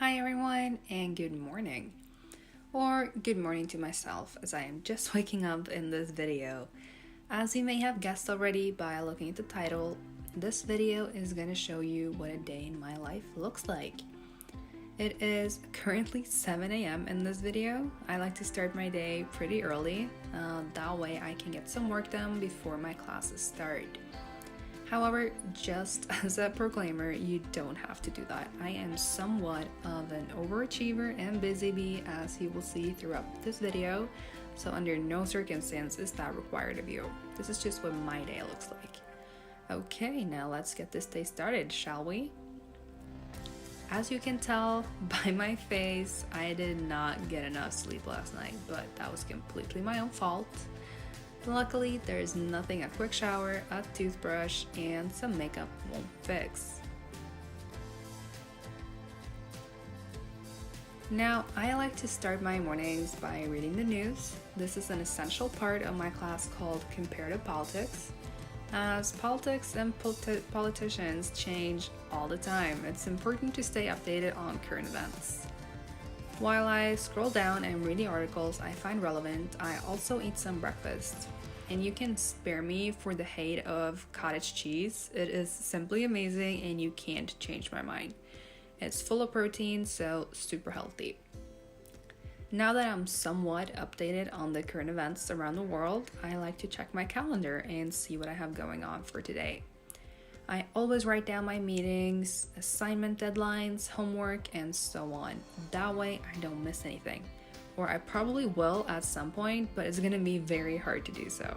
Hi everyone, and good morning. Or good morning to myself, as I am just waking up in this video. As you may have guessed already by looking at the title, this video is going to show you what a day in my life looks like. It is currently 7 a.m. in this video. I like to start my day pretty early, that way I can get some work done before my classes start. However, just as a proclaimer, you don't have to do that. I am somewhat of an overachiever and busy bee, as you will see throughout this video, so under no circumstance is that required of you. This is just what my day looks like. Okay, now let's get this day started, shall we? As you can tell by my face, I did not get enough sleep last night, but that was completely my own fault. Luckily, there's nothing a quick shower, a toothbrush, and some makeup won't fix. Now, I like to start my mornings by reading the news. This is an essential part of my class called Comparative Politics. As politics and politicians change all the time, it's important to stay updated on current events. While I scroll down and read the articles I find relevant, I also eat some breakfast. And you can spare me for the hate of cottage cheese. It is simply amazing and you can't change my mind. It's full of protein, so super healthy. Now that I'm somewhat updated on the current events around the world, I like to check my calendar and see what I have going on for today. I always write down my meetings, assignment deadlines, homework, and so on. That way I don't miss anything. Or I probably will at some point, but it's gonna be very hard to do so.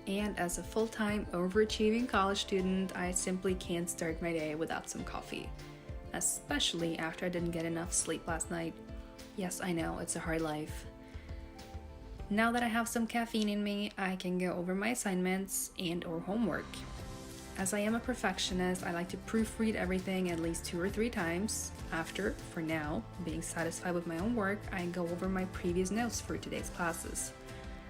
And as a full-time overachieving college student, I simply can't start my day without some coffee. Especially after I didn't get enough sleep last night. Yes, I know, it's a hard life. Now that I have some caffeine in me, I can go over my assignments and or homework. As I am a perfectionist, I like to proofread everything at least 2 or 3 times. After, for now, being satisfied with my own work, I go over my previous notes for today's classes.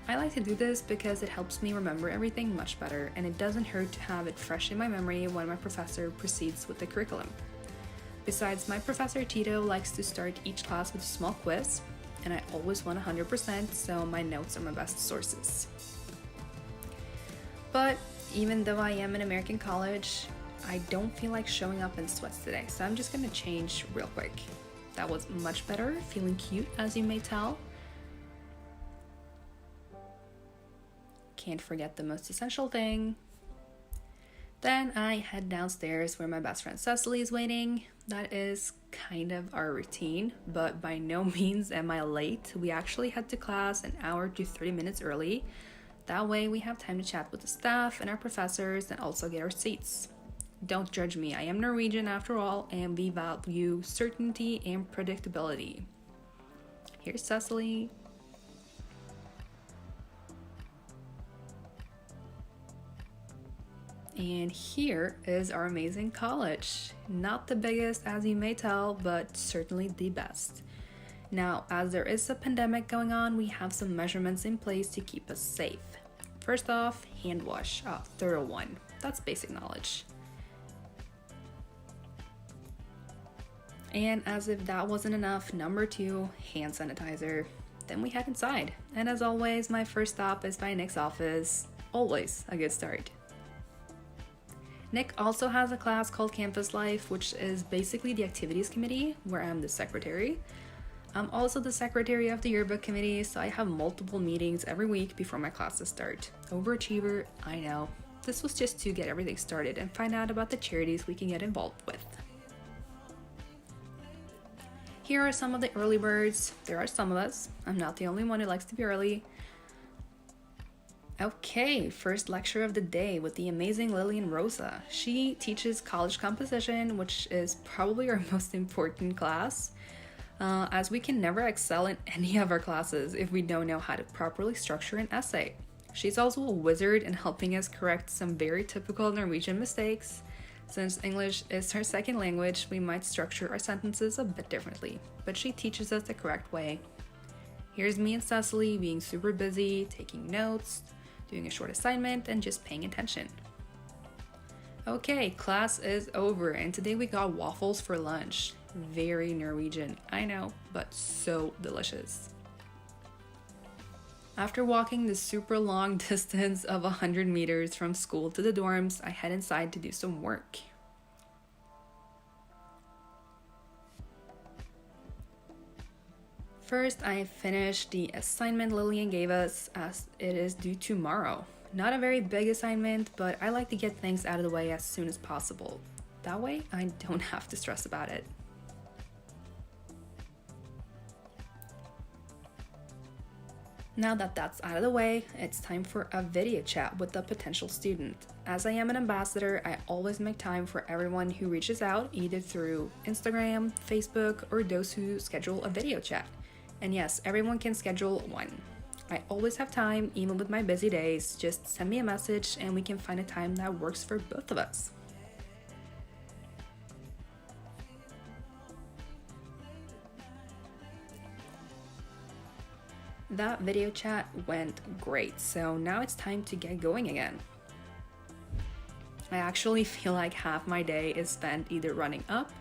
I like to do this because it helps me remember everything much better, and it doesn't hurt to have it fresh in my memory when my professor proceeds with the curriculum. Besides, my professor Tito likes to start each class with a small quiz, and I always want 100%, so my notes are my best sources. But even though I am in American college, I don't feel like showing up in sweats today, so I'm just gonna change real quick. That was much better, feeling cute as you may tell. Can't forget the most essential thing. Then I head downstairs where my best friend Cecily is waiting. That is kind of our routine, but by no means am I late. We actually head to class an hour to 30 minutes early. That way we have time to chat with the staff and our professors and also get our seats. Don't judge me, I am Norwegian after all, and we value certainty and predictability. Here's Cecily. And here is our amazing college. Not the biggest as you may tell, but certainly the best. Now, as there is a pandemic going on, we have some measurements in place to keep us safe. First off, hand wash, a thorough one. That's basic knowledge. And as if that wasn't enough, number 2, hand sanitizer. Then we head inside. And as always, my first stop is by Nick's office. Always a good start. Nick also has a class called Campus Life, which is basically the activities committee, where I'm the secretary. I'm also the secretary of the yearbook committee, so I have multiple meetings every week before my classes start. Overachiever, I know. This was just to get everything started and find out about the charities we can get involved with. Here are some of the early birds. There are some of us. I'm not the only one who likes to be early. Okay, first lecture of the day with the amazing Lillian Rosa. She teaches college composition, which is probably our most important class, as we can never excel in any of our classes if we don't know how to properly structure an essay. She's also a wizard in helping us correct some very typical Norwegian mistakes. Since English is her second language, we might structure our sentences a bit differently, but she teaches us the correct way. Here's me and Cecily being super busy, taking notes, doing a short assignment, and just paying attention. Okay, class is over, and today we got waffles for lunch. Very Norwegian, I know, but so delicious. After walking the super long distance of 100 meters from school to the dorms, I head inside to do some work. First, I finished the assignment Lillian gave us as it is due tomorrow. Not a very big assignment, but I like to get things out of the way as soon as possible. That way, I don't have to stress about it. Now that that's out of the way, it's time for a video chat with a potential student. As I am an ambassador, I always make time for everyone who reaches out, either through Instagram, Facebook, or those who schedule a video chat. And yes, everyone can schedule one. I always have time, even with my busy days. Just send me a message and we can find a time that works for both of us. That video chat went great, so now it's time to get going again. I actually feel like half my day is spent either running up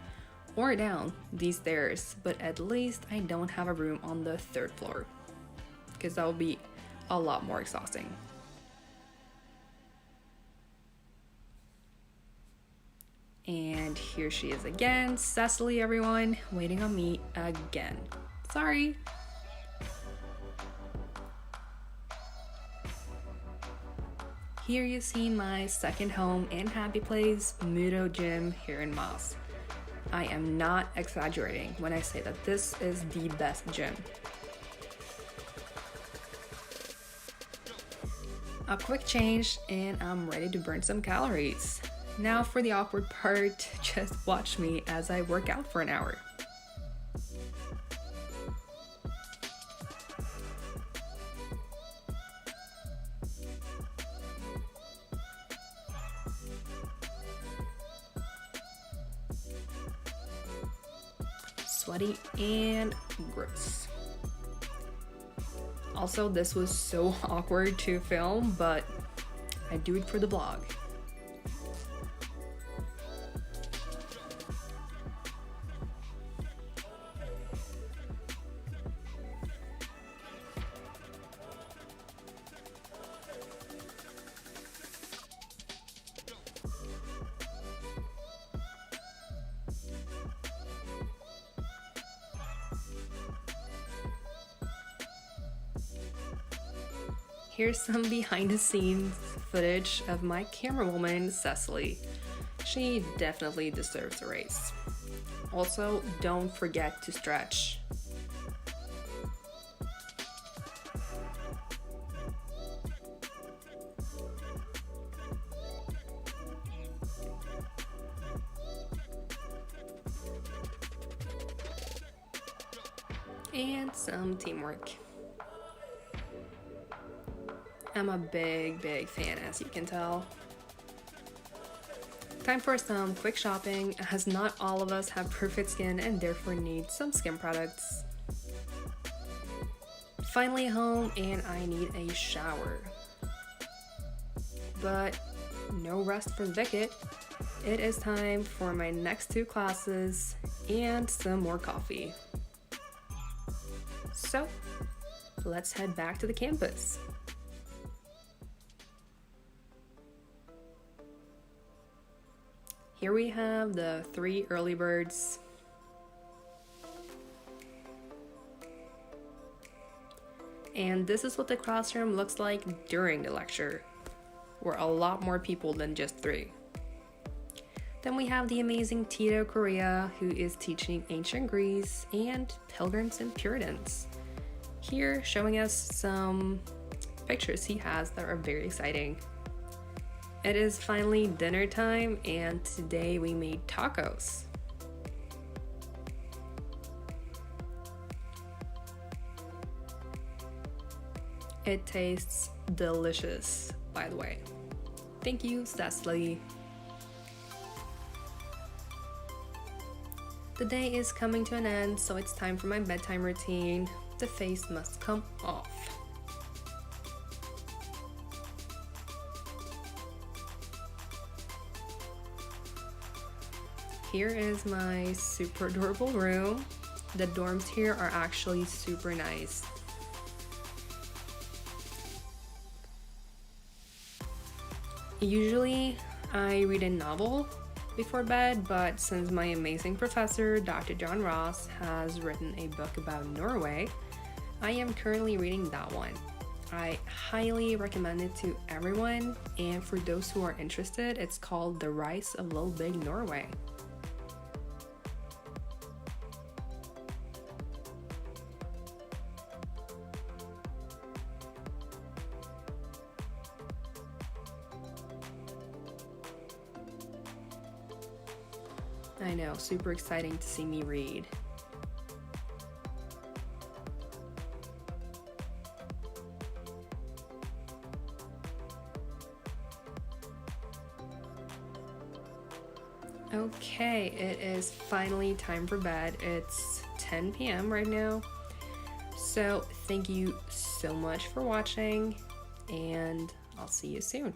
or down these stairs, but at least I don't have a room on the 3rd floor, because that would be a lot more exhausting. And here she is again, Cecily, everyone, waiting on me again. Sorry. Here you see my second home and happy place, Mudo Gym here in Moss. I am not exaggerating when I say that this is the best gym. A quick change and I'm ready to burn some calories. Now for the awkward part, just watch me as I work out for an hour. Sweaty and gross. Also, this was so awkward to film, but I do it for the vlog. Here's some behind the scenes footage of my camerawoman, Cecily. She definitely deserves a raise. Also, don't forget to stretch. And some teamwork. I'm a big fan, as you can tell. Time for some quick shopping, as not all of us have perfect skin and therefore need some skin products. Finally home and I need a shower. But no rest for Vicket. It is time for my next 2 classes and some more coffee. So, let's head back to the campus. Here we have the 3 early birds. And this is what the classroom looks like during the lecture. We're a lot more people than just 3. Then we have the amazing Tito Korea, who is teaching ancient Greece and Pilgrims and Puritans. Here showing us some pictures he has that are very exciting. It is finally dinner time and today we made tacos. It tastes delicious, by the way. Thank you, Cecily. The day is coming to an end, so it's time for my bedtime routine. The face must come off. here is my super adorable room. The dorms here are actually super nice. Usually I read a novel before bed, but since my amazing professor, Dr. John Ross, has written a book about Norway, I am currently reading that one. I highly recommend it to everyone, and for those who are interested, it's called The Rise of Little Big Norway. I know, super exciting to see me read. Okay, it is finally time for bed. It's 10 p.m. right now. So thank you so much for watching, and I'll see you soon.